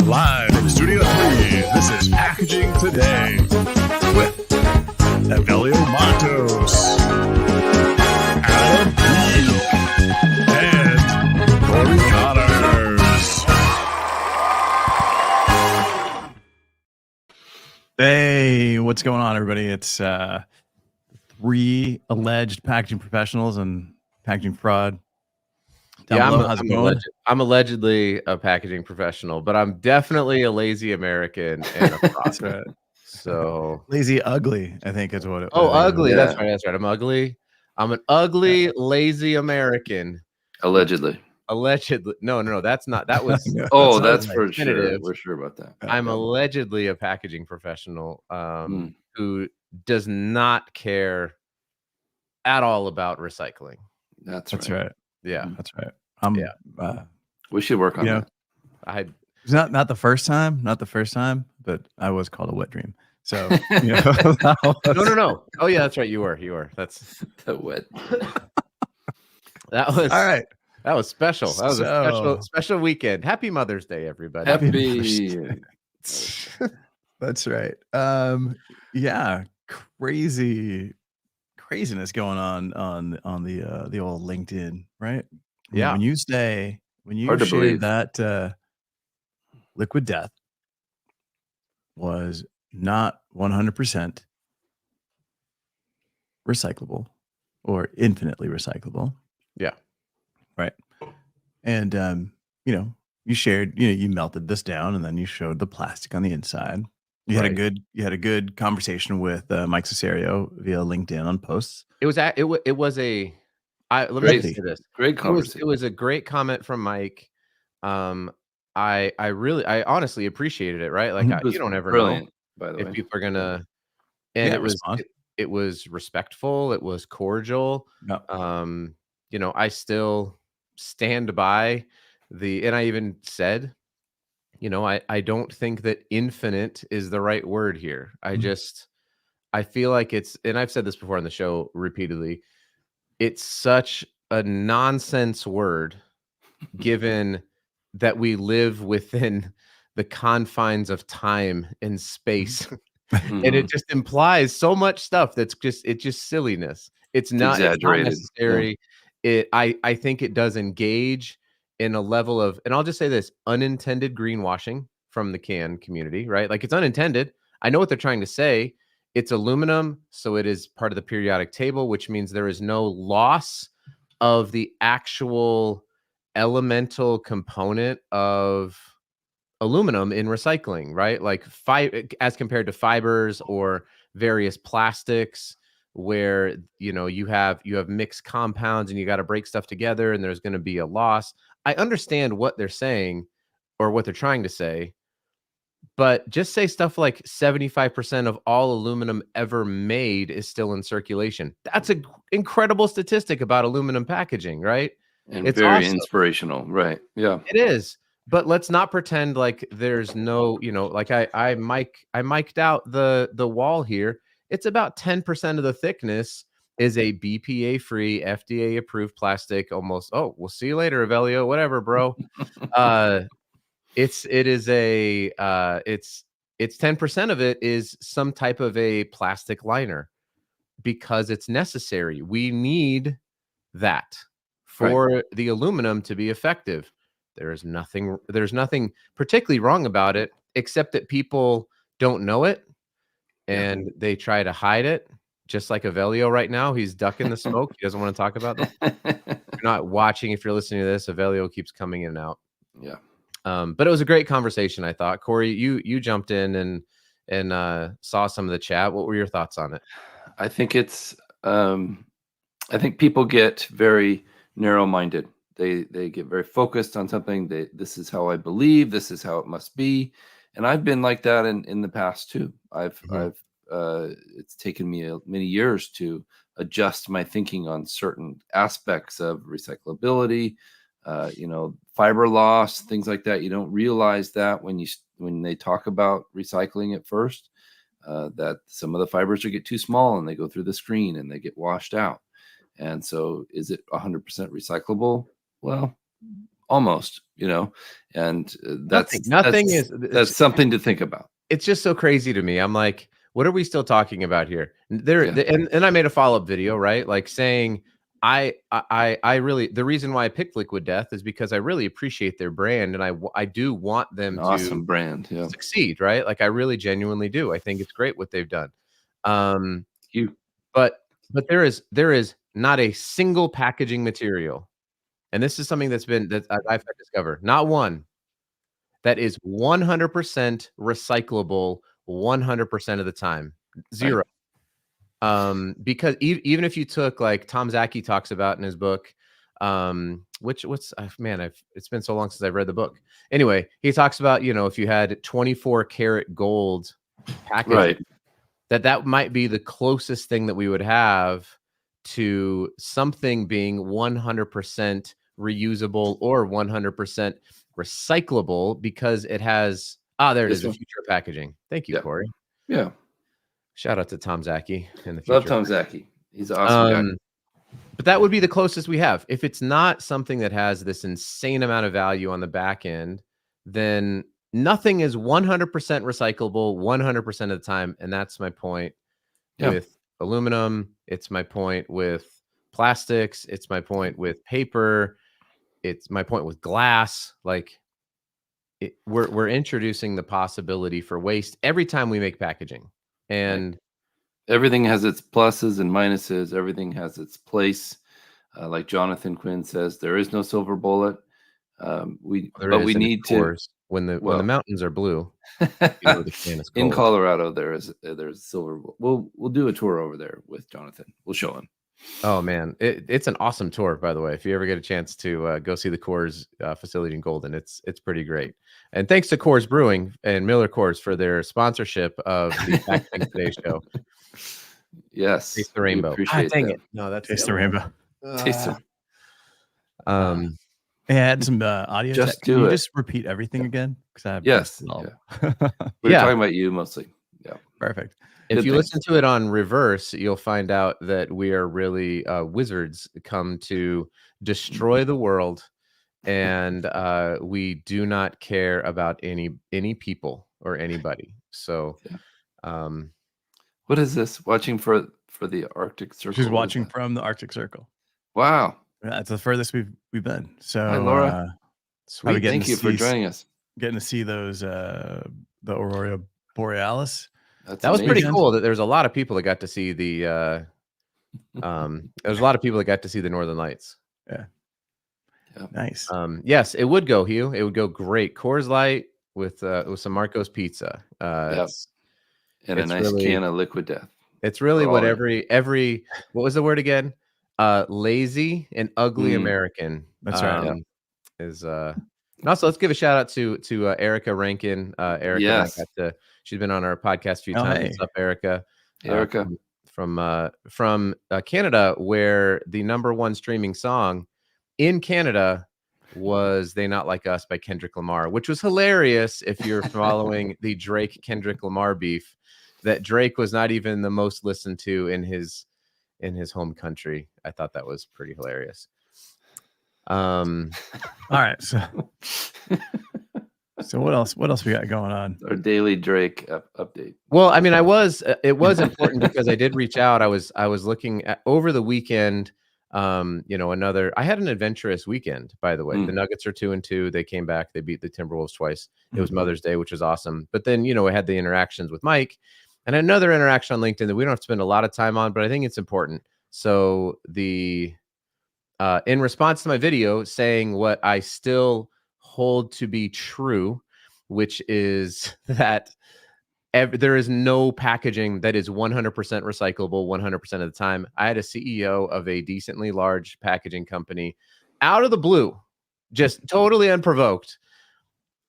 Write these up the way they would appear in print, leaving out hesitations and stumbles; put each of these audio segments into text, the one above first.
Live from Studio 3, this is Packaging Today with Evelio Matos, Adam Peak, and Cory Connors. Hey, what's going on, everybody? It's three alleged packaging professionals and packaging fraud. I'm allegedly a packaging professional, but I'm definitely a lazy American and a fraud. Right. So lazy, ugly, I think is what it. ugly. Yeah. That's right. I'm ugly. I'm an ugly, lazy American. Allegedly. No. That's not. That was. Oh, that's for sure. We're sure about that. I'm allegedly a packaging professional who does not care at all about recycling. That's right. Yeah, that's right. We should work on that. It's not the first time, but I was called a wet dream. So no. Oh yeah, that's right. You were. That's the wet. That was all right. That was special. That was a special weekend. Happy Mother's Day, everybody. Happy. That's right. Yeah, craziness going on the old LinkedIn, right? Yeah. When you shared that liquid death was not 100% recyclable or infinitely recyclable. Yeah. Right. And you shared, you melted this down and then you showed the plastic on the inside. You had a good conversation with Mike Cesario via LinkedIn on posts. Let me say this. Great conversation. It was a great comment from Mike. I honestly appreciated it, right? Like you don't ever know by the way, if people are gonna. And it was respectful. It was cordial. No. I still stand by and I even said, I don't think that infinite is the right word here. I feel like and I've said this before on the show repeatedly, it's such a nonsense word given that we live within the confines of time and space. And it just implies so much stuff that's just silliness. It's not necessary. Yeah. I think it does engage in a level of, and I'll just say this, unintended greenwashing from the can community, right? Like it's unintended. I know what they're trying to say. It's aluminum, so it is part of the periodic table, which means there is no loss of the actual elemental component of aluminum in recycling, right? Like as compared to fibers or various plastics where you have mixed compounds and you got to break stuff together and there's going to be a loss. I understand what they're saying or what they're trying to say, but just say stuff like 75% of all aluminum ever made is still in circulation. That's an incredible statistic about aluminum packaging, right? And it's very inspirational, right? Yeah, it is. But let's not pretend like there's no, like I mic'd out the wall here. It's about 10% of the thickness is a BPA-free, FDA-approved plastic. Almost. Oh, we'll see you later, Evelio. Whatever, bro. It's 10% of it is some type of a plastic liner because it's necessary. We need that for the aluminum to be effective. There's nothing particularly wrong about it, except that people don't know it and they try to hide it. Just like Evelio right now, he's ducking the smoke. He doesn't want to talk about this. You're not watching. If you're listening to this, Evelio keeps coming in and out. Yeah. But it was a great conversation, I thought. Cory, you jumped in and saw some of the chat. What were your thoughts on it? I think I think people get very narrow-minded. They get very focused on something. This is how I believe. This is how it must be. And I've been like that in the past too. It's taken me many years to adjust my thinking on certain aspects of recyclability, fiber loss, things like that. You don't realize that when they talk about recycling at first, that some of the fibers get too small and they go through the screen and they get washed out. And so is it 100% recyclable? Well, almost, and Nothing is. that's something to think about. It's just so crazy to me. I'm like, what are we still talking about here? Yeah. And I made a follow-up video, right? Like saying I really, the reason why I picked Liquid Death is because I really appreciate their brand, and I do want them An to awesome brand. Yeah. succeed, right? Like I really genuinely do. I think it's great what they've done. You. But there is not a single packaging material, and this is something that I've discovered, not one, that is 100% recyclable 100% of the time. Zero. Because even if you took, like Tom Zaki talks about in his book, it's been so long since I've read the book. Anyway, he talks about, if you had 24 karat gold packaging, Right. that might be the closest thing that we would have to something being 100% reusable or 100% recyclable, because it has there it is, the future of packaging. Thank you, Cory. Yeah. Shout out to Tom Zaki in the future. Love Tom Zaki. He's an awesome guy. But that would be the closest we have. If it's not something that has this insane amount of value on the back end, then nothing is 100% recyclable 100% of the time. And that's my point with aluminum. It's my point with plastics. It's my point with paper. It's my point with glass. Like we're introducing the possibility for waste every time we make packaging. And everything has its pluses and minuses. Everything has its place. Like Jonathan Quinn says, there is no silver bullet. We need to. When the mountains are blue, the can is cold. In Colorado, there's silver bullet. We'll do a tour over there with Jonathan. We'll show him. Oh man, it's an awesome tour, by the way. If you ever get a chance to go see the Coors facility in Golden, it's pretty great. And thanks to Coors Brewing and Miller Coors for their sponsorship of the Packaging Today show. Yes, Taste the rainbow. Dang it! No, that's Taste the rainbow. Taste it. I had some audio. Can you just repeat everything again? Yes. We're talking about you mostly. Yeah. Perfect. If you listen to it on reverse, you'll find out that we are really wizards come to destroy the world, and we do not care about any people or anybody. So, what is this? Watching for the Arctic Circle. She's watching from the Arctic Circle. Wow, that's the furthest we've been. So, hi, Laura. Sweet. Thank you for joining us. Getting to see those the Aurora Borealis. That was pretty cool. That there's a lot of people that got to see the there's a lot of people that got to see the Northern Lights. Yeah. Nice. Yes, it would go, Hugh. It would go great. Coors Light with some Marco's pizza. And a nice can of Liquid Death. It's really what every what was the word again? Lazy and ugly American. That's right. Is and also let's give a shout out to Erica Rankin. Erica, yes. She's been on our podcast a few times. Hey. What's up, Erica? Erica from Canada, where the #1 streaming song in Canada was "They Not Like Us" by Kendrick Lamar, which was hilarious if you're following the Drake Kendrick Lamar beef. That Drake was not even the most listened to in his home country. I thought that was pretty hilarious. All right, so what else we got going on? Our daily Drake update. Well, I mean, it was important because I did reach out. I was looking at over the weekend. I had an adventurous weekend, by the way. The Nuggets are 2-2. They came back. They beat the Timberwolves twice. It was Mother's Day, which was awesome. But then, I had the interactions with Mike and another interaction on LinkedIn that we don't have to spend a lot of time on, but I think it's important. So in response to my video saying what I still hold to be true, which is that there is no packaging that is 100% recyclable 100% of the time. I had a CEO of a decently large packaging company out of the blue, just totally unprovoked.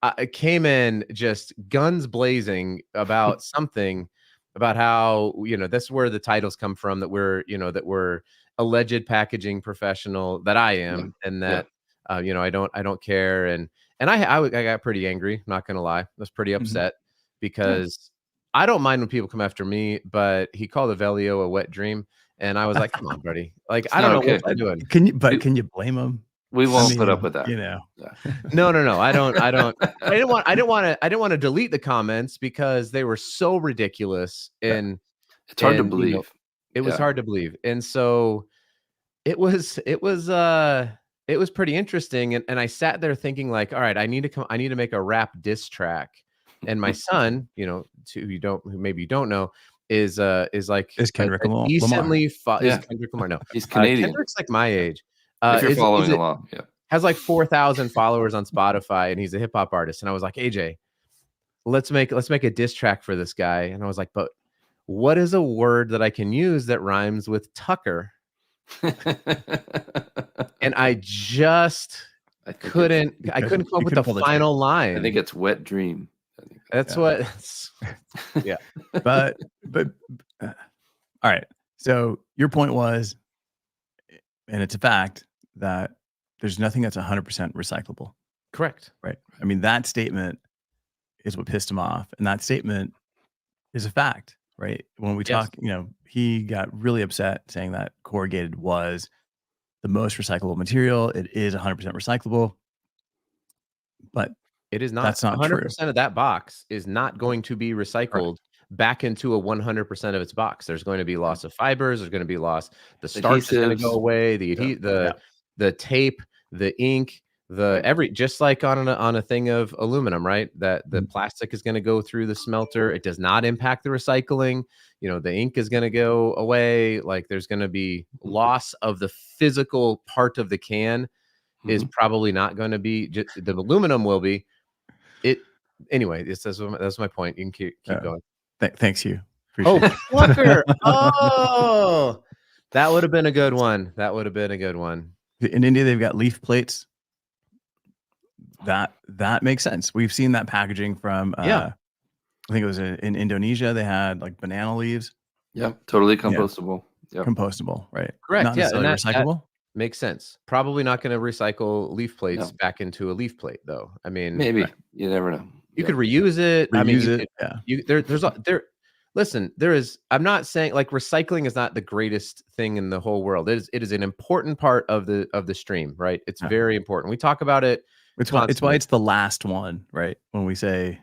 I came in just guns blazing about something about how, that's where the titles come from, that we're alleged packaging professional, that I am, and that, I don't care. And I got pretty angry, not going to lie. I was pretty upset because I don't mind when people come after me, but he called Evelio a wet dream. And I was like, come on, buddy. Like, I don't know what I'm doing. Can you blame him? We won't put up with that. You know, Yeah. No. I didn't want to delete the comments because they were so ridiculous and It's hard to and believe. it was Yeah. hard to believe. And so it was pretty interesting. And I sat there thinking like, all right, I need to make a rap diss track. And my son, who maybe you don't know, is like is Kendrick a Lamar. decently is Yeah. Kendrick Lamar. No, He's Canadian. Kendrick's like my age. If you're Is following it- along, yeah. has like 4,000 followers on Spotify, and he's a hip hop artist. And I was like, AJ, let's make a diss track for this guy. And I was like, but what is a word that I can use that rhymes with Tucker? And I couldn't come up with the final line. I think it's wet dream. That's yeah. But all right. So your point was, and it's a fact, that there's nothing that's 100% recyclable. Correct. Right. I mean, that statement is what pissed him off. And that statement is a fact, right? When we talk, he got really upset saying that corrugated was the most recyclable material. It is 100% recyclable. But it is not. That's not 100% true. of that box is not going to be recycled back into a 100% of its box. There's going to be loss of fibers. There's going to be loss. The starch is going to go away. The tape, the ink, just like on a thing of aluminum, right? That the plastic is going to go through the smelter. It does not impact the recycling. The ink is going to go away. Like there's going to be loss of the physical part of the can. Is probably not going to be. The aluminum will be. Anyway. That's my point. You can keep going. Thanks, you. Appreciate it. Walker. Oh, that would have been a good one. In India, they've got leaf plates. That makes sense. We've seen that packaging from. I think it was in Indonesia. They had like banana leaves. Yeah, totally compostable. Yeah. Compostable, right? Correct. Not necessarily recyclable. That makes sense. Probably not going to recycle leaf plates back into a leaf plate, though. I mean, maybe you never know. You could reuse it. Listen, I'm not saying like recycling is not the greatest thing in the whole world. It is an important part of the stream, right? It's very important. We talk about it. It's why it's the last one, right? When we say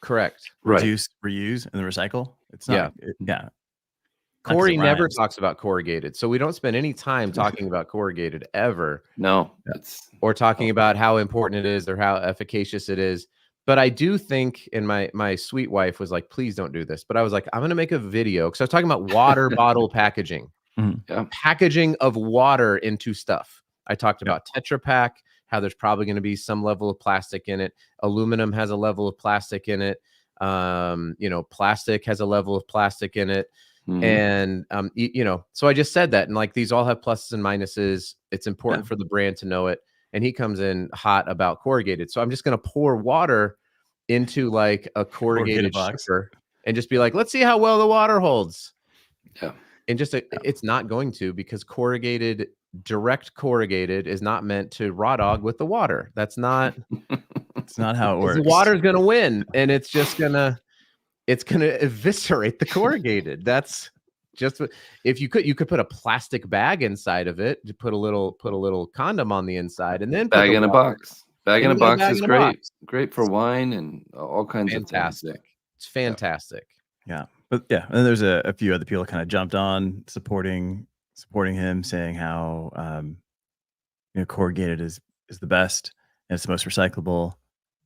correct, reduce, reuse, and then recycle. It's not. Cory never talks about corrugated, so we don't spend any time talking about corrugated ever. No, or talking about how important it is or how efficacious it is. But I do think, and my sweet wife was like, please don't do this. But I was like, I'm going to make a video because I was talking about water bottle packaging, packaging of water into stuff. I talked about Tetra Pak, how there's probably going to be some level of plastic in it. Aluminum has a level of plastic in it. Plastic has a level of plastic in it. And, so I just said that. And like, these all have pluses and minuses. It's important for the brand to know it. And he comes in hot about corrugated. So I'm just going to pour water into like a corrugated box and just be like, let's see how well the water holds. Yeah. And it's not going to, because direct corrugated is not meant to raw dog with the water. That's not, it's not how it works. The water's going to win, and it's going to eviscerate the corrugated. That's just if you could put a plastic bag inside of it to put a little condom on the inside, and then bag in a box. Bag in a box is great. Great for wine and all kinds of things. It's fantastic. Yeah. But and then there's a few other people kind of jumped on supporting him, saying how corrugated is the best and it's the most recyclable.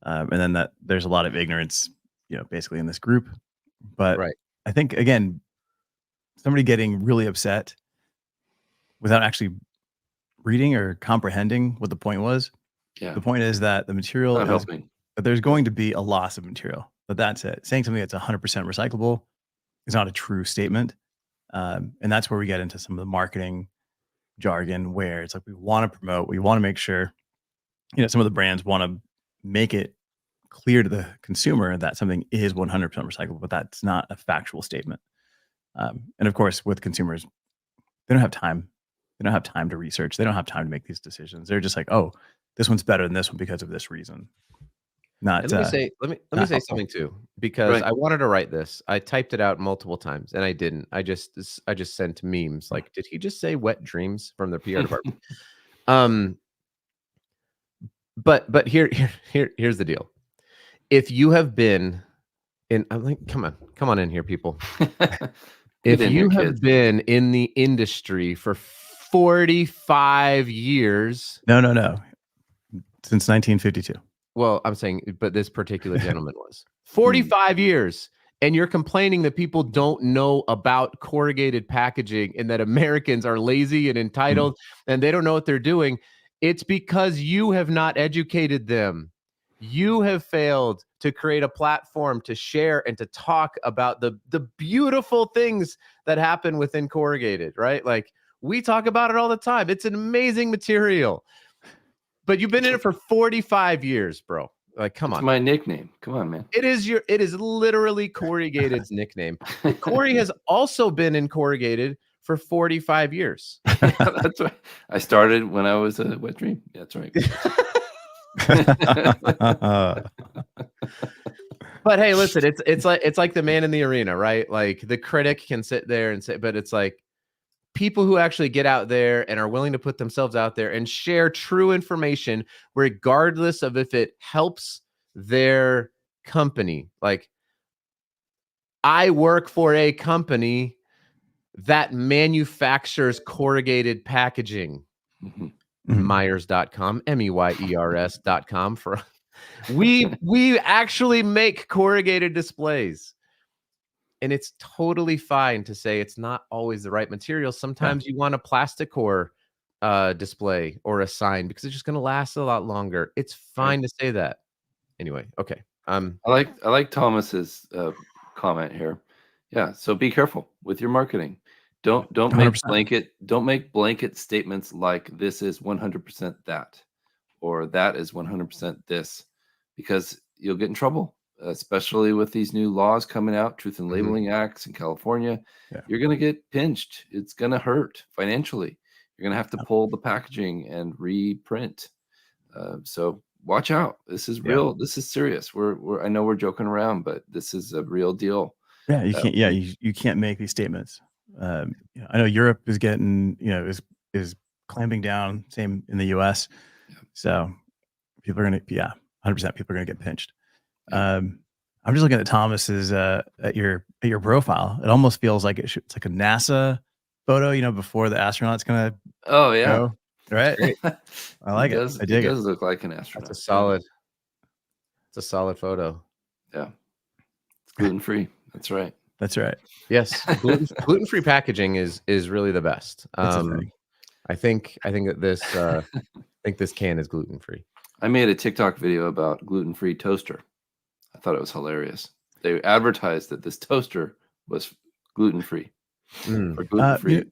And then that there's a lot of ignorance, basically in this group. But I think, again, somebody getting really upset without actually reading or comprehending what the point was. Yeah. The point is that the material that there's going to be a loss of material, but that's it. Saying something that's 100% recyclable is not a true statement. And that's where we get into some of the marketing jargon, where it's like, we want to promote, we want to make sure, some of the brands want to make it clear to the consumer that something is 100% recyclable, but that's not a factual statement. And of course, with consumers, they don't have time. They don't have time to research. They don't have time to make these decisions. They're just like, oh, this one's better than this one because of this reason. Not. Let me say something too, because I wanted to write this. I typed it out multiple times and I didn't. I just sent memes like, did he just say wet dreams from the PR department? But here's the deal. If you have been in, I'm like, come on in here, people. Get If in you here, have kids. been in the industry for 45 years, No. Since 1952. well, I'm saying, but this particular gentleman was Hmm. 45 years, and you're complaining that people don't know about corrugated packaging and that Americans are lazy and entitled and they don't know what they're doing. It's because you have not educated them. You have failed to create a platform to share and to talk about the beautiful things that happen within corrugated, right? Like, we talk about it all the time. It's an amazing material. But you've been in it for 45 years, bro. Like, come It's on. my nickname. Come on, man. It is literally Corrugated's nickname. Corey has also been in Corrugated for 45 years. Yeah, that's right. I started when I was a wet dream. Yeah, that's right. But hey, listen, it's like the man in the arena, right? Like, the critic can sit there and say, but it's like people who actually get out there and are willing to put themselves out there and share true information, regardless of if it helps their company. Like, I work for a company that manufactures corrugated packaging. Mhm. Myers.com, MEYERS.com for we actually make corrugated displays. And it's totally fine to say it's not always the right material. Sometimes you want a plastic core display or a sign because it's just going to last a lot longer. It's fine to say that. Anyway, okay. I like Thomas's comment here. Yeah, so be careful with your marketing. Don't make 100%. blanket statements like this is 100% that or that is 100% this because you'll get in trouble, especially with these new laws coming out, Truth in Mhm. Labeling Acts in California. Yeah. You're going to get pinched. It's going to hurt financially. You're going to have to pull the packaging and reprint. So watch out. This is Yeah. real. This is serious. I know we're joking around, but this is a real deal. Yeah, you can't. Yeah, you can't make these statements. I know Europe is getting, is clamping down. Same in the U.S. Yeah. So people are gonna, 100%. People are gonna get pinched. Yeah. I'm just looking at Thomas's at your profile. It almost feels like it's like a NASA photo. Before the astronaut's gonna Oh yeah. go. Right. Great. I like it. I He dig it. does look like an That's astronaut. a solid. It's a solid photo. Yeah. It's gluten free. That's right. That's right. Yes, gluten-free packaging is really the best. It's a thing. I think that this this can is gluten free. I made a TikTok video about gluten free toaster. I thought it was hilarious. They advertised that this toaster was gluten free or gluten free.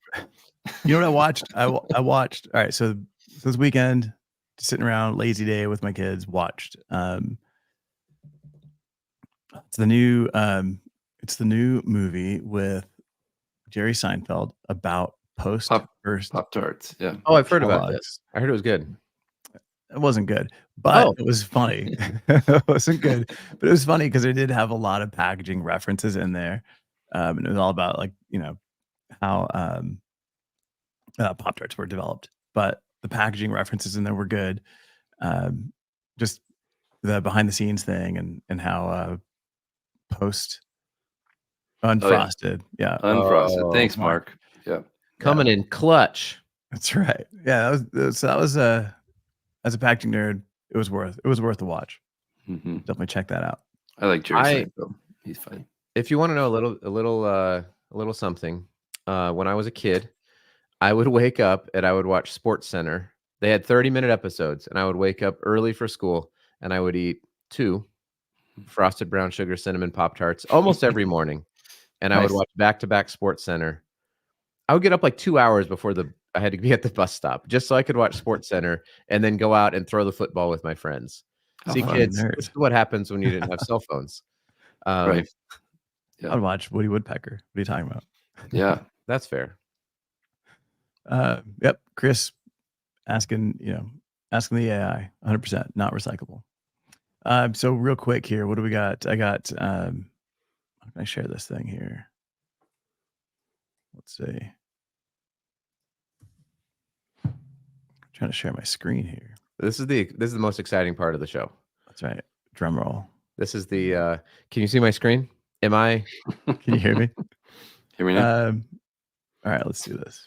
You know what I watched? I watched. All right, so this weekend, sitting around, lazy day with my kids, watched. It's the new movie with Jerry Seinfeld about post first Pop-Tarts. Yeah. Oh, I've heard about Kellogg's. this. I heard it was good. It wasn't good, but Oh. it was funny. It wasn't good, but it was funny because it did have a lot of packaging references in there, and it was all about how Pop Tarts were developed. But the packaging references in there were good. Just the behind the scenes thing and how post unfrosted, yeah, Unfrosted. Oh, Thanks, Mark. Mark. Yeah. coming in clutch. That's right. Yeah, that was as a packaging nerd, it was worth the watch. Hmm. Definitely check that out. I like Jerry Seinfeld. He's funny. If you want to know a little something, when I was a kid, I would wake up and I would watch Sports Center. They had 30-minute episodes, and I would wake up early for school, and I would eat 2 frosted brown sugar cinnamon Pop Tarts almost every morning, and I would Nice. watch back-to-back Sports Center. I would get up like 2 hours before I had to be at the bus stop just so I could watch Sports Center and then go out and throw the football with my friends. How See, fun. kids, Nerd. this is what happens when you didn't have cell phones. Right. Yeah. I'd watch Woody Woodpecker. What are you talking about? Yeah. That's fair. Yep. Chris asking the AI, 100%, not recyclable. So real quick here, what do we got? I got, how can I share this thing here? Let's see. I'm trying to share my screen here. This is the most exciting part of the show. That's right. Drum roll. This is the. Can you see my screen? Am I? Can you hear me? Hear me now? All right, let's do this.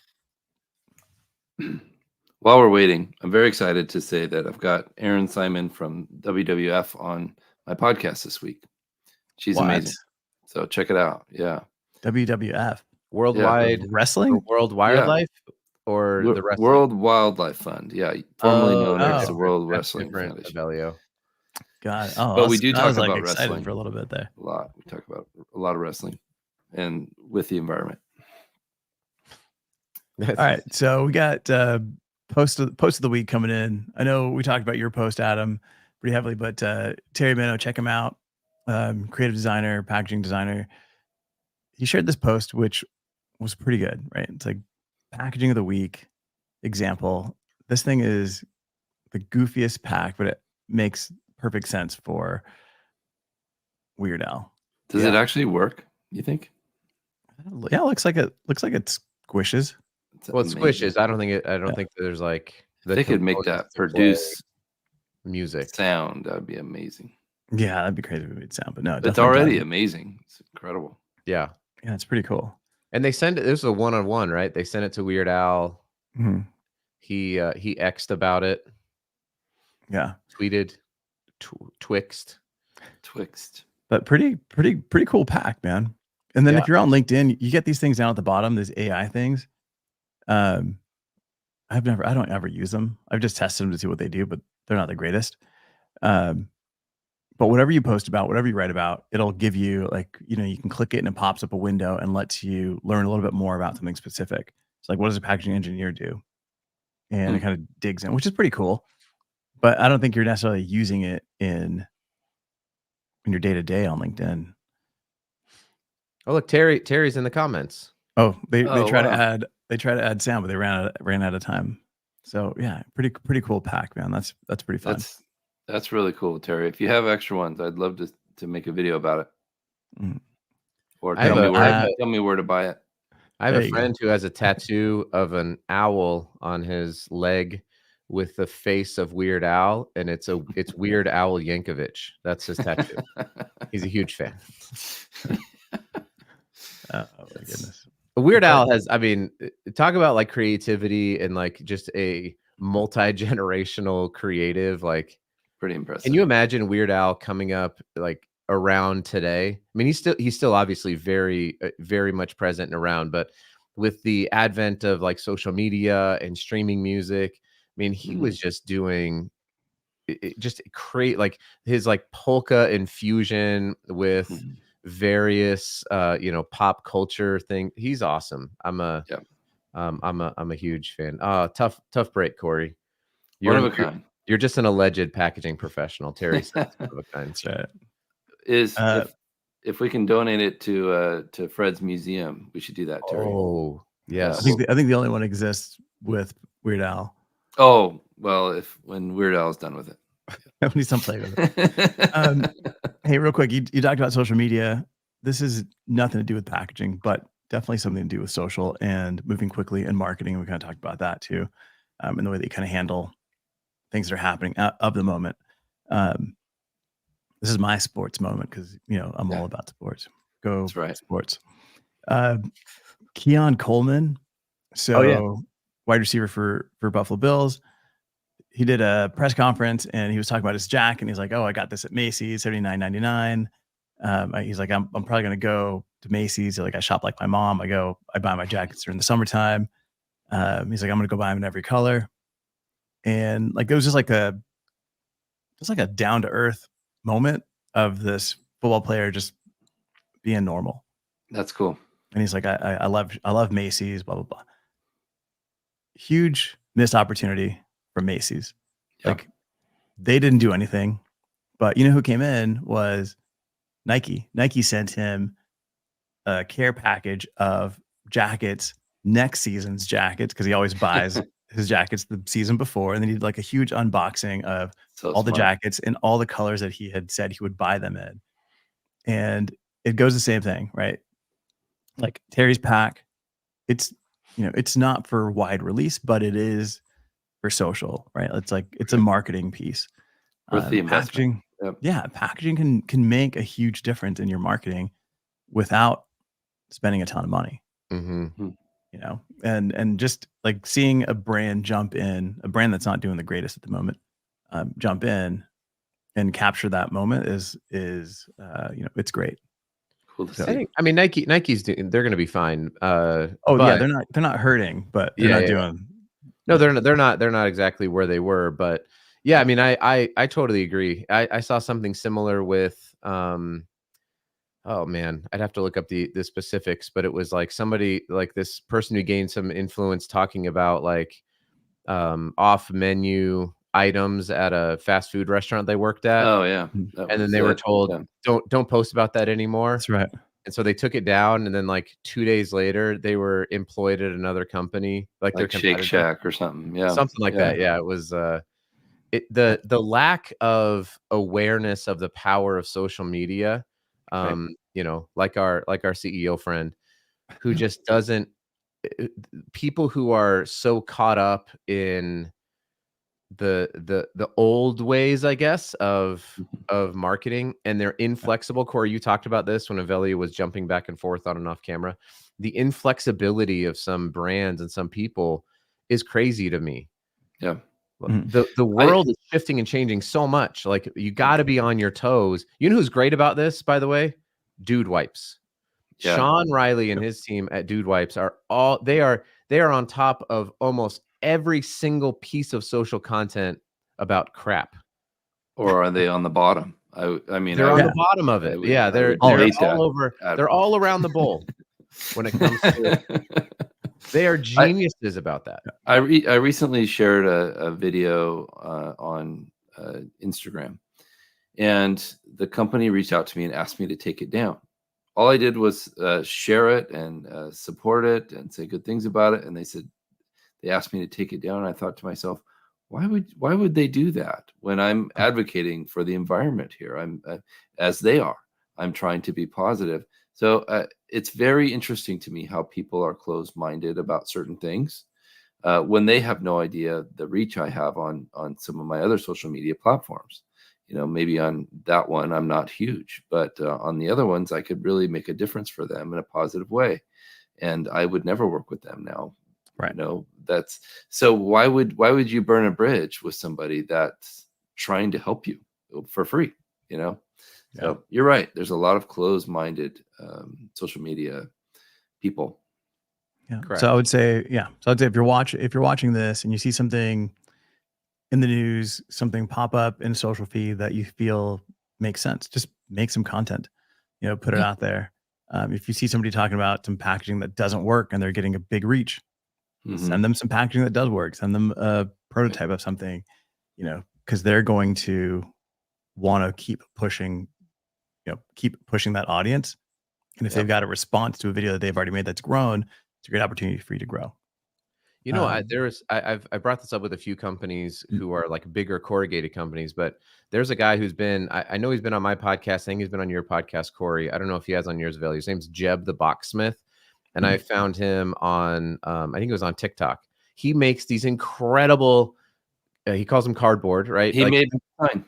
While we're waiting, I'm very excited to say that I've got Erin Simon from WWF on my podcast this week. She's amazing. So check it out. Yeah. WWF. Worldwide Wrestling? World Wildlife or the wrestling? World Wildlife Fund. Yeah. Formerly known as the World That's Wrestling different, Foundation. Evelio. God. Oh, But we do talk about excited wrestling for a little bit there. A lot. We talk about a lot of wrestling and with the environment. All right. So we got post of the week coming in. I know we talked about your post, Adam, pretty heavily, but Terry Mano, check him out. Creative designer, packaging designer. He shared this post, which was pretty good, right? It's like packaging of the week example. This thing is the goofiest pack, but it makes perfect sense for Weird Al. Does it actually work, you think? Yeah, it looks like it squishes. Well, it squishes. I don't think there's like they could make that produce music sound. That'd be amazing. Yeah, that'd be crazy if it made sound, but no, it's already amazing. It's incredible. Yeah, it's pretty cool. And they send it. This is a one-on-one, right? They sent it to Weird Al. Mm-hmm. He X'd about it. Yeah, tweeted, twixt. But pretty cool pack, man. And then if you're on LinkedIn, you get these things down at the bottom, these AI things. I don't ever use them. I've just tested them to see what they do, but they're not the greatest. But whatever you post about, whatever you write about, it'll give you you can click it and it pops up a window and lets you learn a little bit more about something specific. It's like, what does a packaging engineer do? And it kind of digs in, which is pretty cool. But I don't think you're necessarily using it in your day-to-day on LinkedIn. Oh, look, Terry's in the comments. Oh, they try to add sound, but they ran out of time. So yeah, pretty cool pack, man. That's pretty fun. That's really cool, Terry. If you have extra ones, I'd love to make a video about it. Or tell me where to buy it. I have a friend who has a tattoo of an owl on his leg with the face of Weird Al, and it's Weird Al Yankovic. That's his tattoo. He's a huge fan. Oh my goodness. Weird Al has, talk about like creativity and like just a multi-generational creative, like pretty impressive. Can you imagine Weird Al coming up like around today? I mean, he's still obviously very, very much present and around, but with the advent of like social media and streaming music, I mean, he was just doing just create like his like polka infusion with various pop culture thing. He's awesome. I'm a huge fan. Tough break, Cory. One of a kind. You're just an alleged packaging professional. Terry says one of a kind. If we can donate it to Fred's museum, we should do that, Terry. Oh, yes. I think the only one exists with Weird Al. Oh, well, when Weird Al is done with it. When he's done playing with it. Hey, real quick, you talked about social media. This is nothing to do with packaging, but definitely something to do with social and moving quickly and marketing. We kind of talked about that too, and the way that you kind of handle things that are happening of the moment. This is my sports moment because I'm all about sports. Go sports. Keon Coleman, wide receiver for Buffalo Bills. He did a press conference and he was talking about his jacket and he's like, "Oh, I got this at Macy's, $79.99." He's like, "I'm probably gonna go to Macy's. Like, I shop like my mom. I buy my jackets during the summertime." He's like, "I'm gonna go buy them in every color." And like it was just like a down to earth moment of this football player just being normal. That's cool. And he's like, I love Macy's, blah blah blah. Huge missed opportunity for Macy's. Like they didn't do anything, but you know who came in was Nike. Nike sent him a care package of jackets, next season's jackets, because he always buys his jackets the season before, and then he did like a huge unboxing of the jackets in all the colors that he had said he would buy them in. And it goes the same thing, right? Like Terry's pack, it's not for wide release, but it is for social, right? It's a marketing piece. Worth the investment. Packaging, Yep. yeah, packaging can make a huge difference in your marketing without spending a ton of money. Mm-hmm. And just like seeing a brand jump in, a brand that's not doing the greatest at the moment, jump in and capture that moment is it's great. Cool to So- see. I mean, Nike's they're going to be fine. yeah, but they're not hurting, but they're not doing. No, they're not exactly where they were, but yeah, I mean, I totally agree. I saw something similar with oh man, I'd have to look up the specifics, but it was like somebody, like this person who gained some influence talking about like off menu items at a fast food restaurant they worked at. Oh yeah. And then they were told, don't post about that anymore. That's right. And so they took it down, and then like 2 days later, they were employed at another company, like their Shake competitor. Shack or something. Yeah, something like that. Yeah, it was the lack of awareness of the power of social media. Like our CEO friend, who just doesn't. People who are so caught up in the old ways, I guess, of marketing, and they're inflexible. Cory, you talked about this when Evelio was jumping back and forth on and off camera. The inflexibility of some brands and some people is crazy to me. Yeah. The world is shifting and changing so much. Like, you got to be on your toes. You know who's great about this, by the way? Dude Wipes. Yeah. Sean Riley and his team at Dude Wipes are on top of almost every single piece of social content about crap. Or are they on the bottom? I mean, they're on the bottom of it. They're all over. They're all around the bowl when it comes to. They are geniuses about that. I recently shared a video on Instagram, and the company reached out to me and asked me to take it down. All I did was share it and support it and say good things about it. And they asked me to take it down. And I thought to myself, why would they do that when I'm advocating for the environment here? I'm as they are. I'm trying to be positive. So it's very interesting to me how people are closed-minded about certain things when they have no idea the reach I have on some of my other social media platforms. Maybe on that one, I'm not huge, but on the other ones, I could really make a difference for them in a positive way. And I would never work with them now. Right. That's so why would you burn a bridge with somebody that's trying to help you for free? So you're right. There's a lot of closed-minded social media people. Yeah. Correct. So I would say if you're watching this and you see something in the news, something pop up in social feed that you feel makes sense, just make some content, put it out there. If you see somebody talking about some packaging that doesn't work and they're getting a big reach, send them some packaging that does work, send them a prototype of something, because they're going to want to keep pushing that audience. And if they've got a response to a video that they've already made that's grown, it's a great opportunity for you to grow. I brought this up with a few companies who are like bigger corrugated companies, but there's a guy who's been, I know he's been on my podcast. I think he's been on your podcast, Cory. I don't know if he has on yours, Evelio. His name's Jeb the Boxsmith. And I found him on, I think it was on TikTok. He makes these incredible, he calls them cardboard, right? He made the sign.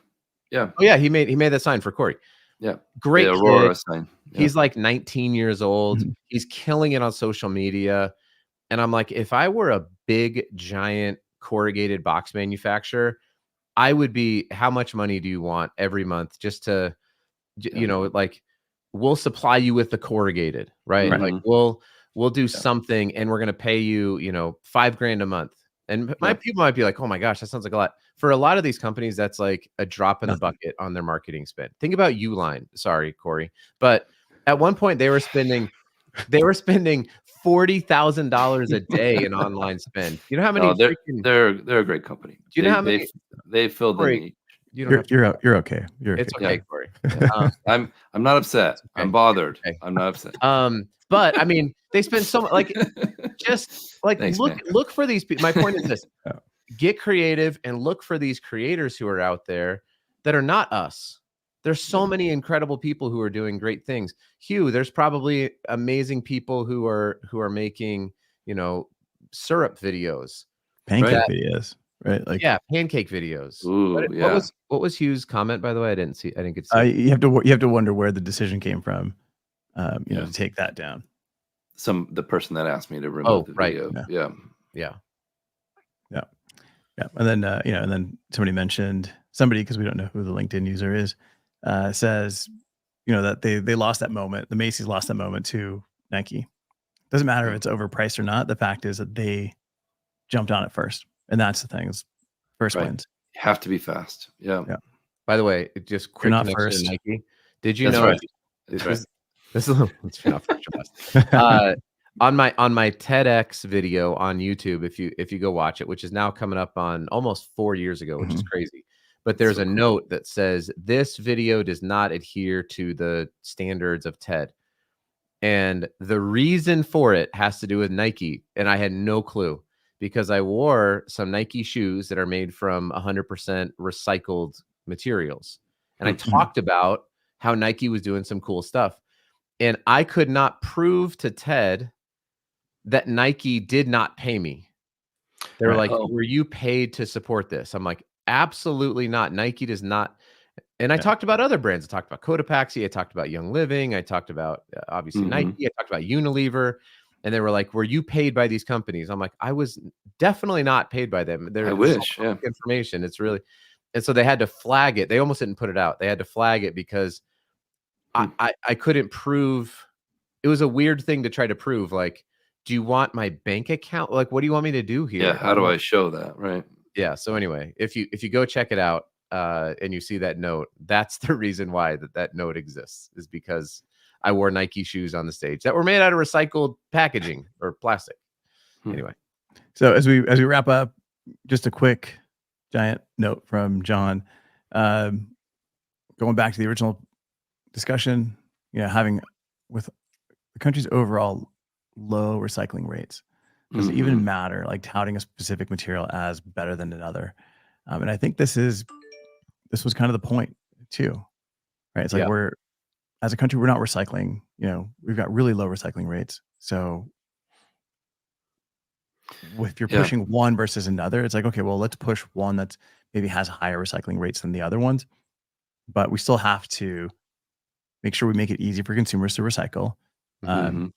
Yeah. Oh yeah. He made that sign for Cory. Yeah. Great. The Aurora sign. Yeah. He's like 19 years old. He's killing it on social media. And I'm like, if I were a big, giant corrugated box manufacturer, I would be, how much money do you want every month just to, like, we'll supply you with the corrugated, right? Like we'll do something and we're going to pay you, $5,000 a month. And people might be like, oh my gosh, that sounds like a lot. For a lot of these companies, that's like a drop in the bucket on their marketing spend. Think about Uline. Sorry, Cory. But at one point they were spending $40,000 a day in online spend. You know how many? They're a great company. Do you know how many? They filled the need. You're okay. It's okay, Cory. I'm not upset. Okay. I'm bothered. Okay. I'm not upset. But I mean, they spend so much. Like, just like Thanks, look for these people. My point is this: get creative and look for these creators who are out there that are not us. There's so many incredible people who are doing great things. Hugh, there's probably amazing people who are making, syrup videos, pancake videos. right? Like, Yeah, pancake videos. Ooh, yeah. What was Hugh's comment, by the way? I didn't get to see it. you have to wonder where the decision came from, Yeah. to take that down. The person that asked me to remove Oh, the right. video. Yeah. Yeah. And then and then somebody mentioned because we don't know who the LinkedIn user is, says that they lost that moment. The Macy's lost that moment to Nike. Doesn't matter if it's overpriced or not. The fact is that they jumped on it first, and that's the thing. Is first Right. wins. You have to be fast. Yeah. By the way, just quick not connection first. to Nike. Did you That's know right. That's right. this is a little it's not first, you're best. On my TEDx video on YouTube, if you go watch it, which is now coming up on almost 4 years ago, which is crazy. But there's a note that says this video does not adhere to the standards of TED. And the reason for it has to do with Nike. And I had no clue because I wore some Nike shoes that are made from 100% recycled materials. And I talked about how Nike was doing some cool stuff. And I could not prove to TED that Nike did not pay me. They were like, were you paid to support this? I'm like, absolutely not. Nike does not. And I talked about other brands. I talked about Cotopaxi. I talked about Young Living. I talked about obviously Nike. I talked about Unilever. And they were like, were you paid by these companies? I'm like, I was definitely not paid by them. I wish. Yeah. Information. It's really, and so they had to flag it. They almost didn't put it out. They had to flag it because I couldn't prove. It was a weird thing to try to prove. Like, do you want my bank account? Like, what do you want me to do here? Yeah. How do I show that? Right. Yeah. So anyway, if you go check it out and you see that note, that's the reason why that note exists, is because I wore Nike shoes on the stage that were made out of recycled packaging or plastic. Anyway. So as we wrap up, just a quick giant note from John, going back to the original discussion, having with the country's overall low recycling rates, does it even matter, like touting a specific material as better than another? And I think this was kind of the point too, right? It's like as a country, we're not recycling, we've got really low recycling rates. So if you're pushing one versus another, it's like, okay, well, let's push one that maybe has higher recycling rates than the other ones, but we still have to make sure we make it easy for consumers to recycle. I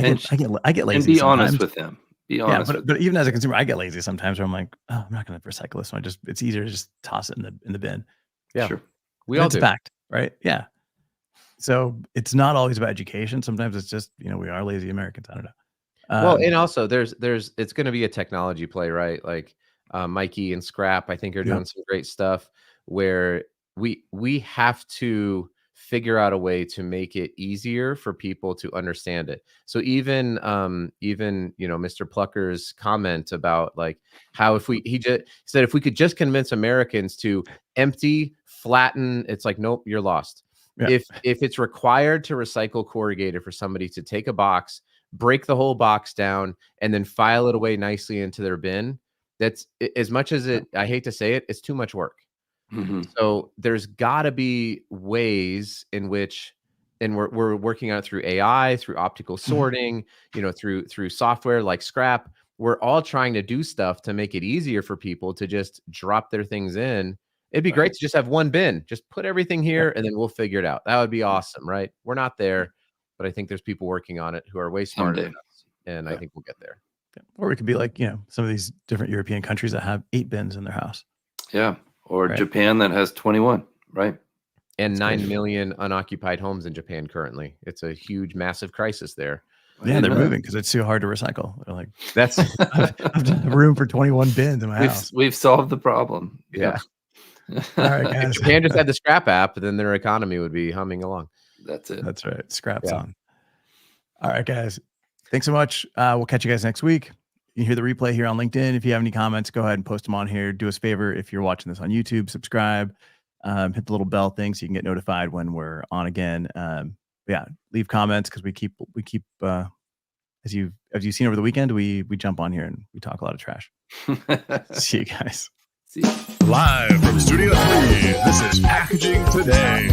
get lazy. And be sometimes. honest with them. Be honest. But even as a consumer, I get lazy sometimes where I'm like, oh, I'm not going to recycle this one. It's easier to just toss it in the bin. Yeah, sure. We all do. It's a fact, right? Yeah. So it's not always about education. Sometimes it's just, we are lazy Americans. I don't know. Well, and also there's it's going to be a technology play, right? Like Mikey and Scrap, I think, are doing some great stuff where we have to figure out a way to make it easier for people to understand it. So even Mr. Plucker's comment about like how he just said if we could just convince Americans to empty, flatten, it's like, nope, you're lost. Yeah. If it's required to recycle corrugated for somebody to take a box, break the whole box down, and then file it away nicely into their bin, that's, as much as I hate to say it, it's too much work. So there's got to be ways in which, and we're working on it through AI, through optical sorting, through software like Scrap. We're all trying to do stuff to make it easier for people to just drop their things in. It'd be great to just have one bin, just put everything here, and then we'll figure it out. That would be awesome, right? We're not there, but I think there's people working on it who are way smarter than us, and I think we'll get there. Or we could be like, some of these different European countries that have 8 bins in their house. Yeah. Or Japan that has 21, right? And 9 million unoccupied homes in Japan currently. It's a huge, massive crisis there. Yeah, they're moving because it's too hard to recycle. They're like, I've done room for 21 bins in my house. We've solved the problem. Yeah. All right, guys. If Japan just had the Scrap app, then their economy would be humming along. That's it. That's right. Scrap's on. All right, guys. Thanks so much. We'll catch you guys next week. You can hear the replay here on LinkedIn. If you have any comments, go ahead and post them on here. Do us a favor, if you're watching this on YouTube, subscribe, hit the little bell thing so you can get notified when we're on again. Leave comments because we keep as you've seen over the weekend, we jump on here and we talk a lot of trash. See you guys. See you. Live from Studio 3, this is Packaging Today.